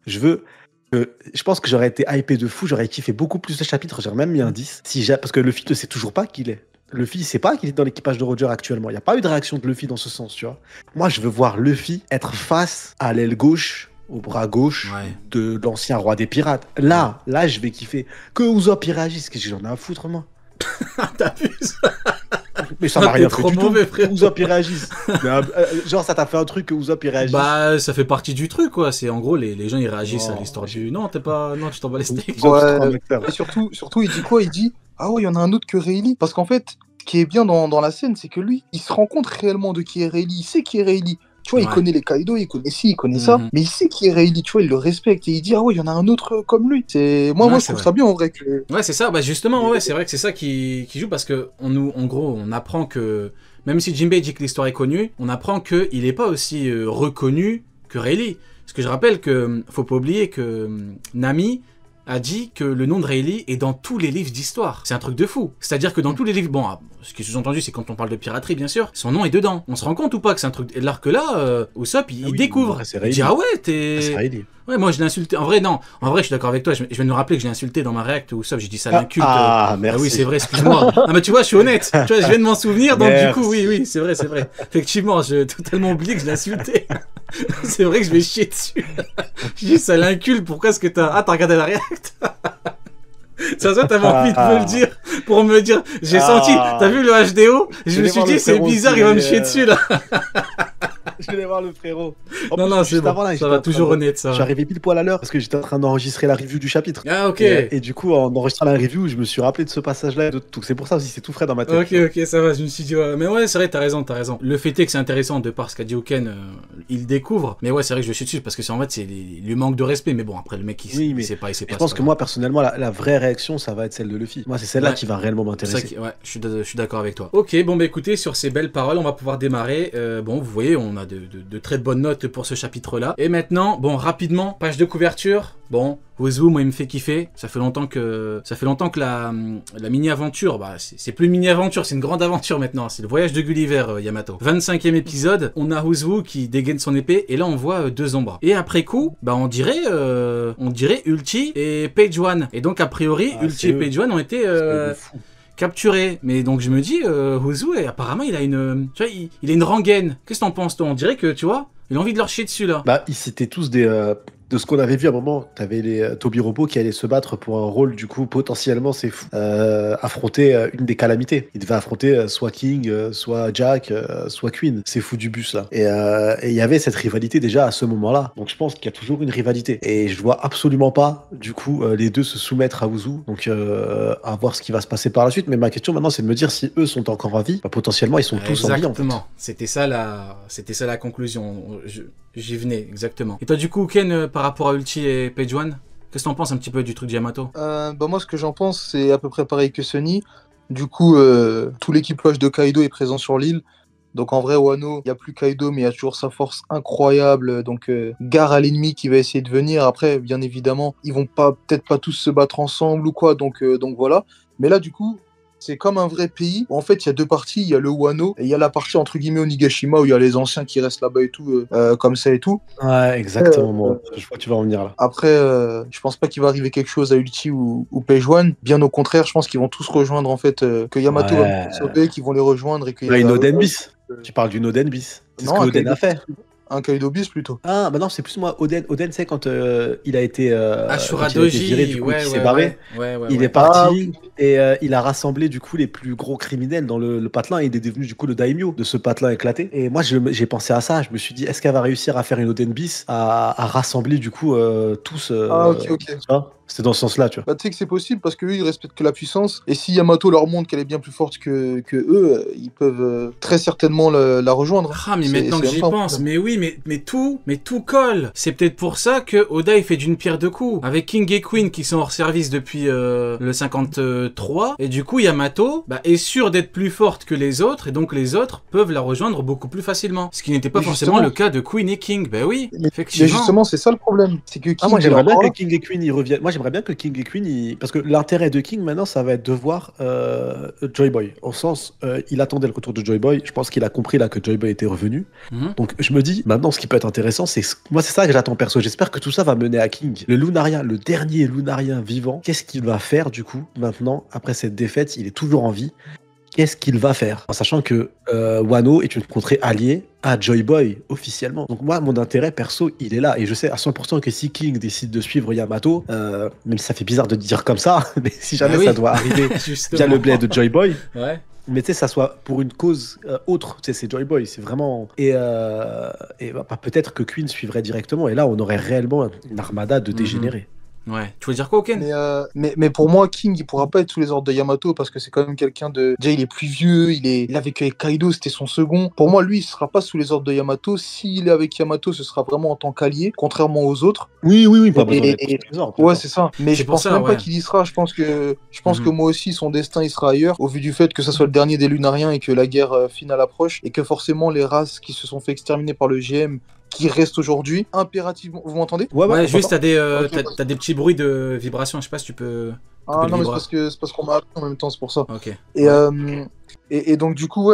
Je pense que j'aurais été hypé de fou, j'aurais kiffé beaucoup plus le chapitre, j'aurais même mis un 10. Parce que Luffy ne sait toujours pas qui il est. Luffy, il sait pas qu'il est dans l'équipage de Roger actuellement. Il n'y a pas eu de réaction de Luffy dans ce sens, tu vois. Moi, je veux voir Luffy être face à l'aile gauche, au bras gauche de l'ancien roi des pirates. Là, je vais kiffer. Que Usopp y réagisse, qu'est-ce que j'en ai à foutre, moi. T'as vu ça? Mais ça m'a rien fait du mauvais, tout. Que Usopp y réagisse. Genre, ça t'a fait un truc que Usopp y réagisse. Bah, ça fait partie du truc, quoi. C'est en gros, les gens ils réagissent à l'histoire du. Non, tu t'en bats les steaks. Et surtout, il dit quoi? Il dit ah ouais, il y en a un autre que Rayleigh. Parce qu'en fait, ce qui est bien dans la scène, c'est que lui, il se rend compte réellement de qui est Rayleigh. Il sait qui est Rayleigh. Tu vois, il connaît les Kaido, il connaît ci, il connaît ça, mais il sait qui est Rayleigh, tu vois, il le respecte et il dit ah ouais, il y en a un autre comme lui. Moi je trouve ça bien en vrai que. Ouais, c'est ça, bah justement, ouais, c'est vrai que c'est ça qui joue parce que en gros, on apprend que même si Jinbei dit que l'histoire est connue, on apprend qu'il n'est pas aussi reconnu que Rayleigh. Parce que je rappelle que faut pas oublier que Nami a dit que le nom de Rayleigh est dans tous les livres d'histoire. C'est un truc de fou. C'est-à-dire que dans tous les livres... Bon, ce qui est sous-entendu, c'est quand on parle de piraterie, bien sûr, son nom est dedans. On se rend compte ou pas que c'est un truc... Alors que là, Usopp, il découvre. Il dit, ah ouais, t'es... Ouais, moi je l'ai insulté. En vrai, non. En vrai, je suis d'accord avec toi. Je viens de me rappeler que je l'ai insulté dans ma réact Usopp. J'ai dit ça l'inculte. Merci. Ah oui, c'est vrai, excuse-moi. Ah, mais tu vois, je suis honnête. Tu vois, je viens de m'en souvenir. Donc, du coup, oui, c'est vrai. Effectivement, j'ai totalement oublié que je l'ai insulté. C'est vrai que je vais chier dessus. Je dis, ça l'inculte. Pourquoi est-ce que t'as regardé la réact? Ça, t'avais envie de me le dire pour me dire. J'ai senti. T'as vu le HDO? Je me suis dit, c'est bizarre, il va me chier dessus là. Je vais aller voir le frérot. Non, c'est bon. Ça va toujours honnête, ça. Je suis arrivé pile poil à l'heure parce que j'étais en train d'enregistrer la review du chapitre. Ah, ok. Et du coup, en enregistrant la review, je me suis rappelé de ce passage-là et de tout. C'est pour ça aussi, c'est tout frais dans ma tête. Ok, ça va. Je me suis dit, ouais. Mais ouais, c'est vrai, t'as raison. Le fait est que c'est intéressant de par ce qu'a dit Oken, il découvre. Mais ouais, c'est vrai que je suis dessus parce que en fait, c'est le manque de respect. Mais bon, après, le mec, il sait pas. Je pense que moi, personnellement, la vraie réaction, ça va être celle de Luffy. Moi, c'est celle-là qui va réellement m'intéresser. Ouais, je suis d'accord avec toi. Ok, bon, bah écoutez, sur ces belles paroles, on va pouvoir démarrer. Bon, vous voyez, on a de très bonnes notes pour ce chapitre-là. Et maintenant, bon, rapidement, page de couverture. Bon, Wuzhu, moi, il me fait kiffer. Ça fait longtemps que la mini-aventure, bah, c'est plus une mini-aventure, c'est une grande aventure maintenant. C'est le voyage de Gulliver, Yamato. 25e épisode, on a Wuzhu qui dégaine son épée, et là, on voit deux ombres. Et après coup, bah, on dirait Ulti et Page One. Et donc, a priori, Ulti et Page One ont été capturés. Mais donc, je me dis, Wuzhu, apparemment, il a une, tu vois, il a une rengaine. Qu'est-ce que t'en penses, toi? On dirait que, tu vois, il a envie de leur chier dessus, là. Bah, ils étaient tous de ce qu'on avait vu à un moment, t'avais les Toby Robot qui allaient se battre pour un rôle, du coup, potentiellement, c'est fou. Affronter une des calamités. Ils devaient affronter soit King, soit Jack, soit Queen. C'est fou du bus, là. Et il y avait cette rivalité déjà à ce moment-là. Donc je pense qu'il y a toujours une rivalité. Et je vois absolument pas, du coup, les deux se soumettre à Wuzhu. Donc à voir ce qui va se passer par la suite. Mais ma question maintenant, c'est de me dire si eux sont encore en vie. Bah, potentiellement, ils sont tous en vie, en fait. Exactement. C'était ça la conclusion. J'y venais, exactement. Et toi, du coup, Ken, par rapport à Ulti et Page One, qu'est-ce que t'en penses un petit peu du truc de Yamato? Bah moi, ce que j'en pense, c'est à peu près pareil que Sunny. Du coup, tout l'équipage de Kaido est présent sur l'île. Donc en vrai, Wano, il n'y a plus Kaido, mais il y a toujours sa force incroyable. Donc gare à l'ennemi qui va essayer de venir. Après, bien évidemment, ils vont peut-être pas tous se battre ensemble ou quoi. Donc voilà. Mais là, du coup, c'est comme un vrai pays. En fait, il y a deux parties. Il y a le Wano et il y a la partie entre guillemets Onigashima où il y a les anciens qui restent là-bas et tout, comme ça et tout. Ouais, exactement. Moi, je vois que tu vas en venir là. Après, je pense pas qu'il va arriver quelque chose à Ulti ou Page One. Bien au contraire, je pense qu'ils vont tous rejoindre en fait, que Yamato va sauver, qu'ils vont les rejoindre et que. Une Oden bis. Tu parles d'une Oden bis. C'est ce que Oden a fait. Un Kaido bis plutôt. Ah, bah non, c'est plus moi. Oden, c'est quand il a été. Ashura viré, du coup, il s'est barré. Il est parti et il a rassemblé du coup les plus gros criminels dans le patelin et il est devenu du coup le daimyo de ce patelin éclaté. Et moi, j'ai pensé à ça. Je me suis dit, est-ce qu'elle va réussir à faire une Oden bis, à rassembler du coup tous. Ok. C'était dans ce sens-là, tu vois. Bah, tu sais que c'est possible parce qu'eux, ils respectent que la puissance. Et si Yamato leur montre qu'elle est bien plus forte que eux, ils peuvent très certainement la rejoindre. Ah, mais maintenant que j'y pense, mais oui, mais tout colle. C'est peut-être pour ça que Oda, il fait d'une pierre deux coups. Avec King et Queen qui sont hors service depuis le 53. Et du coup, Yamato est sûr d'être plus forte que les autres. Et donc, les autres peuvent la rejoindre beaucoup plus facilement. Ce qui n'était pas forcément le cas de Queen et King. Ben oui, effectivement. Mais justement, c'est ça le problème. C'est que King moi, j'aimerais bien que King et Queen y reviennent. Moi, j'aimerais j'aimerais bien que King et Queen, parce que l'intérêt de King maintenant, ça va être de voir Joy Boy. Au sens, il attendait le retour de Joy Boy. Je pense qu'il a compris là que Joy Boy était revenu. Donc je me dis, maintenant, ce qui peut être intéressant, moi, c'est ça que j'attends perso. J'espère que tout ça va mener à King. Le Lunaria, le dernier Lunaria vivant, qu'est-ce qu'il va faire du coup maintenant, après cette défaite? Il est toujours en vie. Qu'est-ce qu'il va faire? En sachant que Wano est une contrée alliée à Joy Boy officiellement. Donc moi, mon intérêt perso, il est là. Et je sais à 100% que si King décide de suivre Yamato, même si ça fait bizarre de dire comme ça, mais si jamais ça doit arriver via le bled de Joy Boy, mais tu sais, ça soit pour une cause autre, tu sais, c'est Joy Boy, c'est vraiment... Et peut-être que Queen suivrait directement, et là, on aurait réellement une armada de dégénérés. Ouais, tu veux dire quoi, Oken? Mais pour moi, King, il pourra pas être sous les ordres de Yamato parce que c'est quand même quelqu'un de. Déjà, il est plus vieux, il a vécu avec Kaido, c'était son second. Pour moi, lui, il sera pas sous les ordres de Yamato. S'il est avec Yamato, ce sera vraiment en tant qu'allié, contrairement aux autres. Oui, pas besoin d'être sous les ordres. Ouais, c'est ça. Mais je pense même pas qu'il y sera. Je pense que moi aussi, son destin, il sera ailleurs, au vu du fait que ça soit le dernier des Lunariens et que la guerre finale approche, et que forcément, les races qui se sont fait exterminer par le GM qui reste aujourd'hui, impérativement... Vous m'entendez? Ouais, juste t'as des petits bruits de vibration, je sais pas si tu peux... Ah non, mais c'est parce qu'on m'a appelé en même temps, c'est pour ça. Ok. Et donc du coup,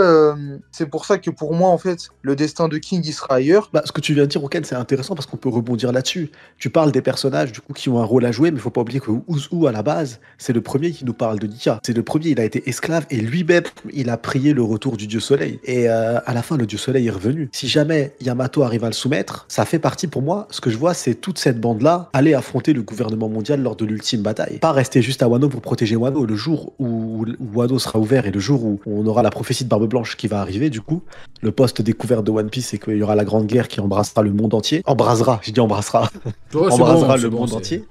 c'est pour ça que pour moi, en fait, le destin de King, il sera ailleurs. Ce que tu viens de dire, Oken, c'est intéressant parce qu'on peut rebondir là-dessus. Tu parles des personnages du coup qui ont un rôle à jouer, mais il faut pas oublier que Uzu, à la base, c'est le premier qui nous parle de Nika. C'est le premier, il a été esclave et lui-même, il a prié le retour du dieu soleil. Et à la fin, le dieu soleil est revenu. Si jamais Yamato arrive à le soumettre, ça fait partie pour moi, ce que je vois, c'est toute cette bande-là aller affronter le gouvernement mondial lors de l'ultime bataille. Pas rester juste à Wano pour protéger Wano. Le jour où Wano sera ouvert et le jour où on aura la prophétie de Barbe Blanche qui va arriver, du coup, le poste découvert de One Piece, c'est qu'il y aura la grande guerre qui embrassera le monde entier. Embrasera, je dis embrassera. Embrasera le monde entier.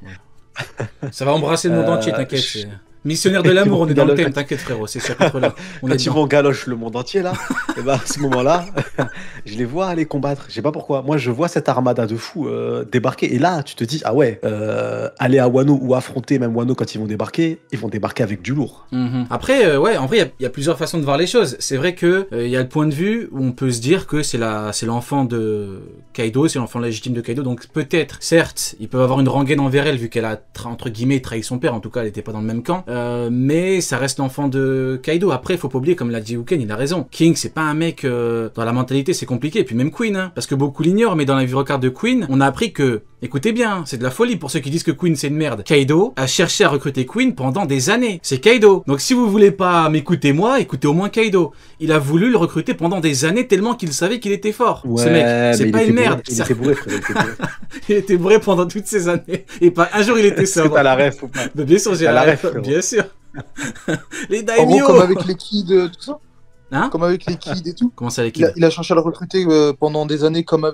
Ça va embrasser le monde entier, t'inquiète. Missionnaire de l'amour, on est dans le thème, t'inquiète frérot, c'est ce chapitre-là. Quand ils vont galoche le monde entier là, et bah à ce moment-là, je les vois aller combattre. Je sais pas pourquoi. Moi, je vois cette armada de fous débarquer. Et là, tu te dis, ah ouais, aller à Wano ou affronter même Wano quand ils vont débarquer avec du lourd. Après, ouais, en vrai, il y a plusieurs façons de voir les choses. C'est vrai que il y a le point de vue où on peut se dire que c'est l'enfant de Kaido, c'est l'enfant légitime de Kaido. Donc peut-être, certes, ils peuvent avoir une rengaine envers elle vu qu'elle a entre guillemets trahi son père. En tout cas, elle était pas dans le même camp. Mais ça reste l'enfant de Kaido. Après, faut pas oublier, comme l'a dit Uken, il a raison. King, c'est pas un mec dans la mentalité, c'est compliqué. Et puis même Queen, hein, parce que beaucoup l'ignorent, mais dans la vie record de Queen, on a appris que, écoutez bien, c'est de la folie pour ceux qui disent que Queen c'est une merde. Kaido a cherché à recruter Queen pendant des années. C'est Kaido. Donc si vous voulez pas m'écouter moi, écoutez au moins Kaido. Il a voulu le recruter pendant des années tellement qu'il savait qu'il était fort. Ouais, ce mec, c'est pas une merde. Il était bourré, frère. Il était bourré pendant toutes ces années. Et pas un jour il était sobre. T'as la ref ou pas? Bien sûr, j'ai la ref. Bien sûr. Les daimyo. En gros, comme avec les kids, tout ça. Hein? Comme avec les kids et tout. Comment ça, les kids? Il a cherché à le recruter pendant des années comme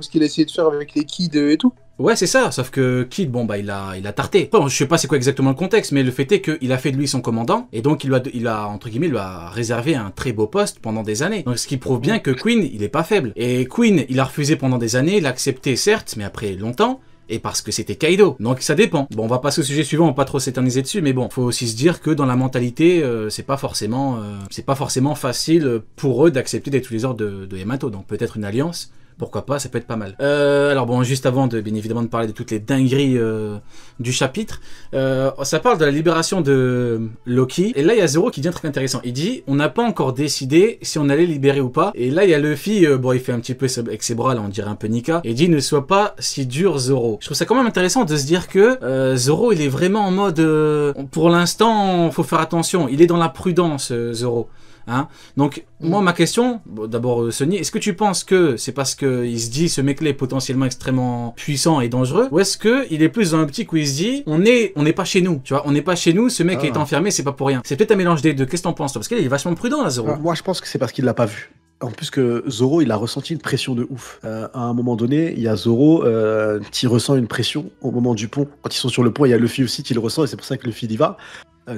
ce qu'il a essayé de faire avec les kids et tout. Ouais, c'est ça, sauf que Kid, bon, bah, il a tarté. Bon, je sais pas c'est quoi exactement le contexte, mais le fait est qu'il a fait de lui son commandant, et donc il a, entre guillemets, lui a réservé un très beau poste pendant des années. Donc, ce qui prouve bien que Queen, il est pas faible. Et Queen, il a refusé pendant des années, il a accepté, certes, mais après longtemps, et parce que c'était Kaido. Donc ça dépend. Bon, on va passer au sujet suivant, on va pas trop s'éterniser dessus, mais bon, faut aussi se dire que dans la mentalité, c'est pas forcément facile pour eux d'accepter d'être sous les ordres de Yamato. Donc peut-être une alliance. Pourquoi pas, ça peut être pas mal. Alors bon, juste avant de, bien évidemment, de parler de toutes les dingueries du chapitre, ça parle de la libération de Loki. Et là, il y a Zoro qui dit un truc intéressant. Il dit, on n'a pas encore décidé si on allait libérer ou pas. Et là, il y a Luffy, bon, il fait un petit peu avec ses bras, là, on dirait un peu Nika. Et il dit, ne sois pas si dur, Zoro. Je trouve ça quand même intéressant de se dire que Zoro, il est vraiment en mode, pour l'instant, faut faire attention. Il est dans la prudence, Zoro. Hein, donc, moi, ma question, bon, d'abord, Sonny, est-ce que tu penses que c'est parce qu'il se dit ce mec-là est potentiellement extrêmement puissant et dangereux, ou est-ce qu'il est plus dans l'optique où il se dit on n'est pas chez nous, tu vois, on n'est pas chez nous, ce mec est enfermé, c'est pas pour rien. C'est peut-être un mélange des deux. Qu'est-ce que t'en penses, toi? Parce qu'il est vachement prudent, là, Zoro. Moi, je pense que c'est parce qu'il l'a pas vu. En plus que Zoro, il a ressenti une pression de ouf. À un moment donné, il y a Zoro qui ressent une pression au moment du pont. Quand ils sont sur le pont, il y a Luffy aussi qui le ressent, et c'est pour ça que Luffy y va.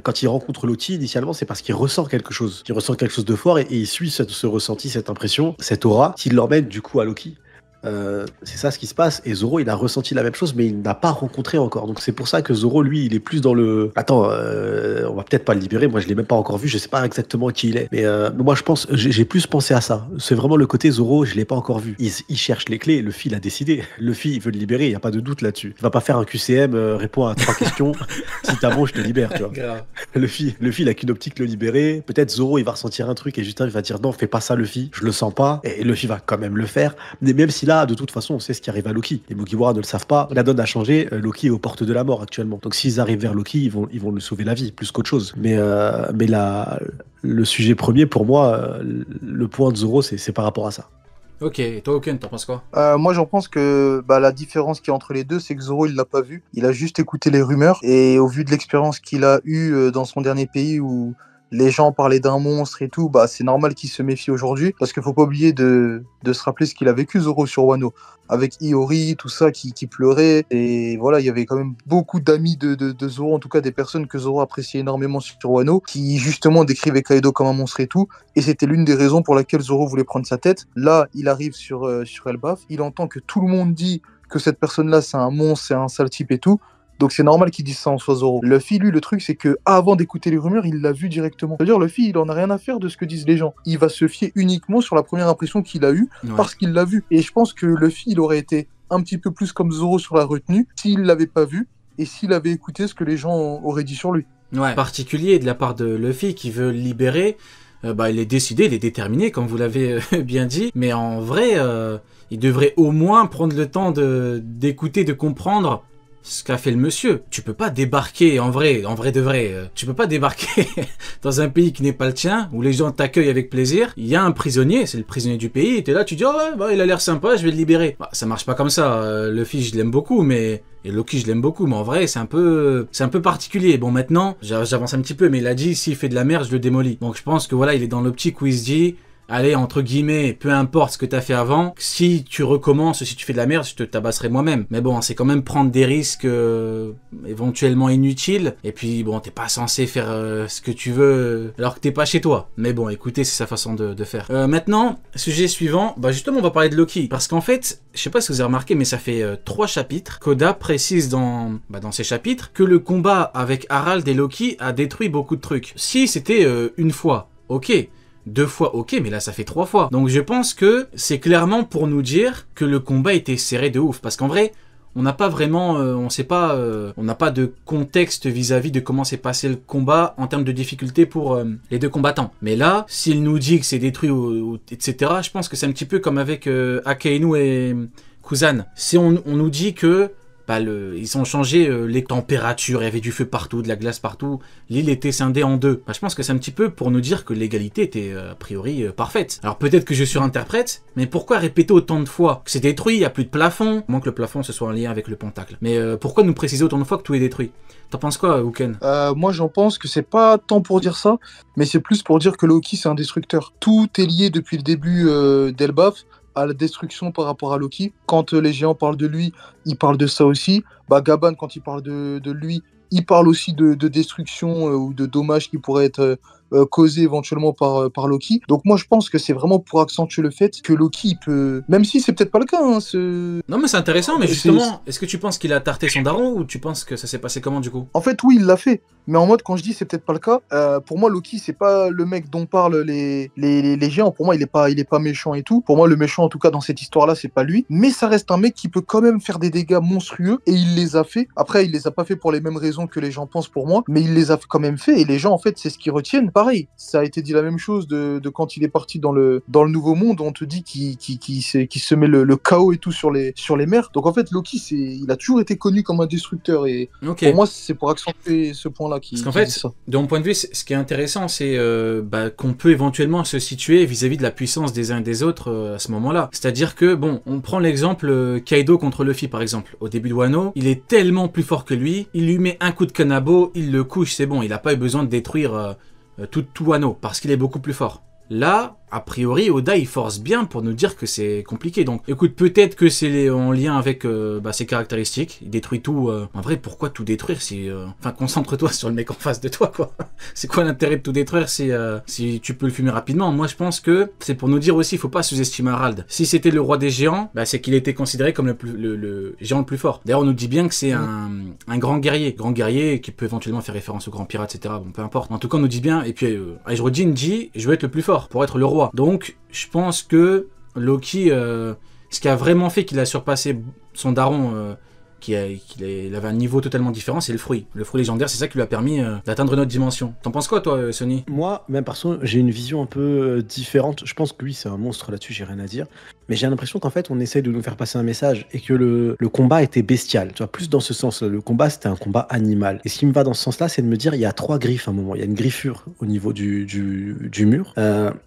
Quand il rencontre Loki, initialement, c'est parce qu'il ressent quelque chose. Il ressent quelque chose de fort et il suit ce ressenti, cette impression, cette aura, qui l'emmène du coup à Loki. C'est ça ce qui se passe. Et Zoro, il a ressenti la même chose, mais il n'a pas rencontré encore. Donc c'est pour ça que Zoro, lui, il est plus dans le... Attends, on va peut-être pas le libérer. Moi, je l'ai même pas encore vu. Je sais pas exactement qui il est. Mais moi, je pense, j'ai plus pensé à ça. C'est vraiment le côté Zoro, je l'ai pas encore vu. Il cherche les clés. Luffy, il a décidé. Luffy, il veut le libérer. Il y a pas de doute là-dessus. Il va pas faire un QCM, réponds à 3 questions. Si t'as bon, je te libère, tu vois. Grave. Luffy, il a qu'une optique, le libérer. Peut-être Zoro, il va ressentir un truc et Justin, il va dire non, fais pas ça, Luffy. Je le sens pas. Et Luffy va quand même le faire. Mais même si là, de toute façon, on sait ce qui arrive à Loki. Les Mugiwara ne le savent pas. La donne a changé. Loki est aux portes de la mort actuellement. Donc s'ils arrivent vers Loki, ils vont lui sauver la vie, plus qu'autre chose. Mais le sujet premier, pour moi, le point de Zoro, c'est par rapport à ça. Ok, et toi, Oken, t'en penses quoi? Moi, j'en pense que la différence qu'il y a entre les deux, c'est que Zoro, il l'a pas vu. Il a juste écouté les rumeurs. Et au vu de l'expérience qu'il a eue dans son dernier pays où les gens parlaient d'un monstre et tout, c'est normal qu'il se méfie aujourd'hui. Parce qu'il faut pas oublier de se rappeler ce qu'il a vécu, Zoro, sur Wano. Avec Iori, tout ça, qui pleurait. Et voilà, il y avait quand même beaucoup d'amis de Zoro, en tout cas des personnes que Zoro appréciait énormément sur Wano, qui justement décrivaient Kaido comme un monstre et tout. Et c'était l'une des raisons pour laquelle Zoro voulait prendre sa tête. Là, il arrive sur Elbaf. Il entend que tout le monde dit que cette personne-là, c'est un monstre, c'est un sale type et tout. Donc c'est normal qu'il dise ça en soi Zoro. Luffy, lui, le truc, c'est que avant d'écouter les rumeurs, il l'a vu directement. C'est-à-dire, Luffy, il en a rien à faire de ce que disent les gens. Il va se fier uniquement sur la première impression qu'il a eue parce qu'il l'a vu. Et je pense que Luffy, il aurait été un petit peu plus comme Zoro sur la retenue s'il l'avait pas vu et s'il avait écouté ce que les gens auraient dit sur lui. Ouais, particulier de la part de Luffy qui veut le libérer. Il est décidé, il est déterminé, comme vous l'avez bien dit. Mais en vrai, il devrait au moins prendre le temps d'écouter, de comprendre ce qu'a fait le monsieur. Tu peux pas débarquer, en vrai de vrai, tu peux pas débarquer dans un pays qui n'est pas le tien, où les gens t'accueillent avec plaisir. Il y a un prisonnier, c'est le prisonnier du pays, et t'es là, tu dis, oh ouais, il a l'air sympa, je vais le libérer. Ça marche pas comme ça. Luffy, je l'aime beaucoup, et Loki, je l'aime beaucoup, mais en vrai, c'est un peu particulier. Bon, maintenant, j'avance un petit peu, mais il a dit, s'il fait de la merde, je le démolis. Donc je pense que voilà, il est dans l'optique où il se dit, allez, entre guillemets, peu importe ce que t'as fait avant, si tu recommences, si tu fais de la merde, je te tabasserai moi-même. Mais bon, c'est quand même prendre des risques éventuellement inutiles. Et puis, bon, t'es pas censé faire ce que tu veux alors que t'es pas chez toi. Mais bon, écoutez, c'est sa façon de faire. Maintenant, sujet suivant, justement, on va parler de Loki. Parce qu'en fait, je sais pas si vous avez remarqué, mais ça fait 3 chapitres. Koda précise dans ces chapitres que le combat avec Harald et Loki a détruit beaucoup de trucs. Si c'était une fois, ok. 2 fois, ok, mais là ça fait 3 fois. Donc je pense que c'est clairement pour nous dire que le combat était serré de ouf. Parce qu'en vrai, on n'a pas vraiment, on n'a pas de contexte vis-à-vis de comment s'est passé le combat en termes de difficulté pour les 2 combattants. Mais là, s'il nous dit que c'est détruit, etc., je pense que c'est un petit peu comme avec Akainu et Kuzan. Si on nous dit que ils ont changé les températures, il y avait du feu partout, de la glace partout, l'île était scindée en 2. Je pense que c'est un petit peu pour nous dire que l'égalité était a priori parfaite. Alors peut-être que je surinterprète, mais pourquoi répéter autant de fois que c'est détruit, il n'y a plus de plafond, à moins que le plafond ce soit en lien avec le pentacle. Mais pourquoi nous préciser autant de fois que tout est détruit? T'en penses quoi, Uken? Moi, j'en pense que c'est pas tant pour dire ça, mais c'est plus pour dire que Loki, c'est un destructeur. Tout est lié depuis le début d'Elbaf à la destruction par rapport à Loki. Quand les géants parlent de lui, ils parlent de ça aussi. Gaban, quand il parle de lui, il parle aussi de destruction ou de dommages qui pourraient être causés éventuellement par Loki. Donc moi, je pense que c'est vraiment pour accentuer le fait que Loki, il peut... Même si c'est peut-être pas le cas. Non, mais c'est intéressant, mais justement, est-ce que tu penses qu'il a tarté son daron ou tu penses que ça s'est passé comment du coup? En fait, oui, il l'a fait. Mais en mode, quand je dis c'est peut-être pas le cas, pour moi, Loki, c'est pas le mec dont parlent les géants. Pour moi, il est pas méchant et tout. Pour moi, le méchant, en tout cas, dans cette histoire-là, c'est pas lui. Mais ça reste un mec qui peut quand même faire des dégâts monstrueux et il les a fait. Après, il les a pas fait pour les mêmes raisons que les gens pensent pour moi, mais il les a quand même fait et les gens, en fait, c'est ce qu'ils retiennent. Pareil, ça a été dit la même chose de quand il est parti dans le Nouveau Monde. On te dit qu'il se met le chaos et tout sur les mers. Donc, en fait, Loki, il a toujours été connu comme un destructeur et pour moi, c'est pour accentuer ce point-là. Parce qu'en fait, de mon point de vue, ce qui est intéressant, c'est qu'on peut éventuellement se situer vis-à-vis de la puissance des uns et des autres à ce moment-là. C'est-à-dire que, bon, on prend l'exemple Kaido contre Luffy, par exemple. Au début de Wano, il est tellement plus fort que lui, il lui met un coup de kanabo, il le couche, c'est bon, il n'a pas eu besoin de détruire tout Wano, parce qu'il est beaucoup plus fort. Là, a priori, Oda, il force bien pour nous dire que c'est compliqué. Donc, écoute, peut-être que c'est en lien avec ses caractéristiques. Il détruit tout. En vrai, pourquoi tout détruire si... Enfin, concentre-toi sur le mec en face de toi, quoi. C'est quoi l'intérêt de tout détruire si tu peux le fumer rapidement? Moi, je pense que c'est pour nous dire aussi, il faut pas sous-estimer Harald. Si c'était le roi des géants, bah, c'est qu'il était considéré comme le géant le plus fort. D'ailleurs, on nous dit bien que c'est un grand guerrier qui peut éventuellement faire référence au grand pirate, etc. Bon, peu importe. En tout cas, on nous dit bien. Et puis, Aishrodin dit, je veux être le plus fort pour être le roi. Donc, je pense que Loki, ce qui a vraiment fait qu'il a surpassé son daron, qu'il avait un niveau totalement différent, c'est le fruit. Le fruit légendaire, c'est ça qui lui a permis d'atteindre notre dimension. T'en penses quoi, toi, Sony? Moi, même perso, j'ai une vision un peu différente. Je pense que oui, c'est un monstre là-dessus, j'ai rien à dire. Mais j'ai l'impression qu'en fait, on essaye de nous faire passer un message et que le combat était bestial. Tu vois, plus dans ce sens-là. Le combat, c'était un combat animal. Et ce qui me va dans ce sens-là, c'est de me dire, il y a 3 griffes à un moment. Il y a une griffure au niveau du mur.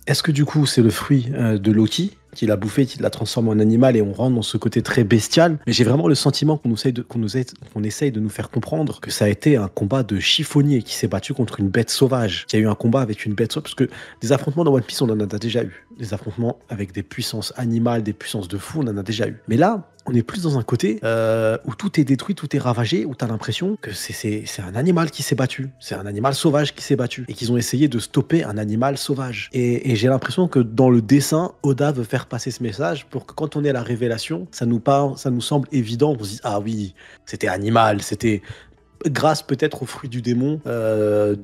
Est-ce que du coup, c'est le fruit de Loki qui l'a bouffé, qui l'a transformé en animal et on rentre dans ce côté très bestial. Mais j'ai vraiment le sentiment qu'on essaye de nous faire comprendre que ça a été un combat de chiffonnier qui s'est battu contre une bête sauvage, qui a eu un combat avec une bête sauvage, parce que des affrontements dans One Piece, on en a déjà eu. Des affrontements avec des puissances animales, des puissances de fou, on en a déjà eu. Mais là, on est plus dans un côté où tout est détruit, tout est ravagé, où t'as l'impression que c'est un animal qui s'est battu. C'est un animal sauvage qui s'est battu. Et qu'ils ont essayé de stopper un animal sauvage. Et j'ai l'impression que dans le dessin, Oda veut faire passer ce message pour que quand on est à la révélation, ça nous semble évident. On se dit, ah oui, c'était animal, c'était... grâce peut-être au fruit du démon de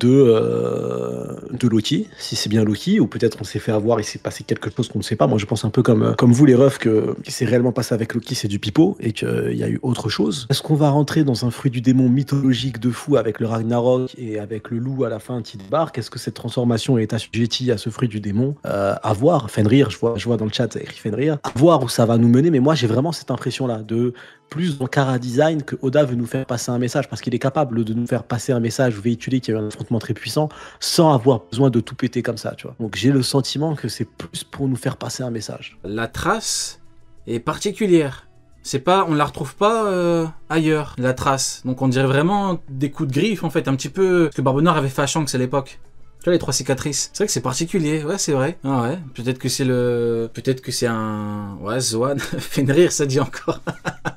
Loki, si c'est bien Loki, ou peut-être on s'est fait avoir, il s'est passé quelque chose qu'on ne sait pas. Moi je pense un peu comme vous les refs que ce qui s'est réellement passé avec Loki c'est du pipeau et qu'il y a eu autre chose. Est-ce qu'on va rentrer dans un fruit du démon mythologique de fou avec le Ragnarok et avec le loup à la fin qui débarque? Est-ce que cette transformation est assujettie à ce fruit du démon? À voir. Fenrir, je vois dans le chat écrit Fenrir, à voir où ça va nous mener, mais moi j'ai vraiment cette impression là de plus dans Chara Design que Oda veut nous faire passer un message parce qu'il est capable de nous faire passer un message véhiculé qu'il y a eu un affrontement très puissant sans avoir besoin de tout péter comme ça, tu vois. Donc j'ai le sentiment que c'est plus pour nous faire passer un message. La trace est particulière. C'est pas, on la retrouve pas ailleurs, la trace. Donc on dirait vraiment des coups de griffe en fait, un petit peu ce que Barbe Noire avait fait à Shanks à l'époque. Tu vois les 3 cicatrices. C'est vrai que c'est particulier, ouais c'est vrai. Ah ouais, peut-être que c'est un... Ouais, Zoan, Fenrir ça dit encore.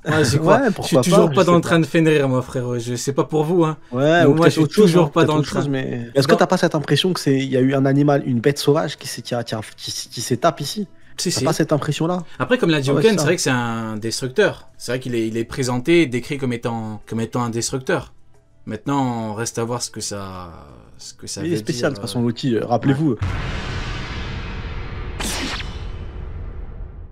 Ouais, j'y crois. Ouais, je suis toujours pas dans le train de Fenrir moi frérot, je sais pas pour vous hein. Ouais, mais moi je suis toujours pas dans le train. Mais... Est-ce que t'as pas cette impression que il y a eu un animal, une bête sauvage qui s'étape ici? T'as pas cette impression-là? Après, comme l'a dit Oken, c'est vrai que c'est un destructeur. C'est vrai qu'il est présenté, décrit comme étant un destructeur. Maintenant, on reste à voir ce que ça veut dire. Il est spécial de toute façon, Loki, rappelez-vous. Ouais.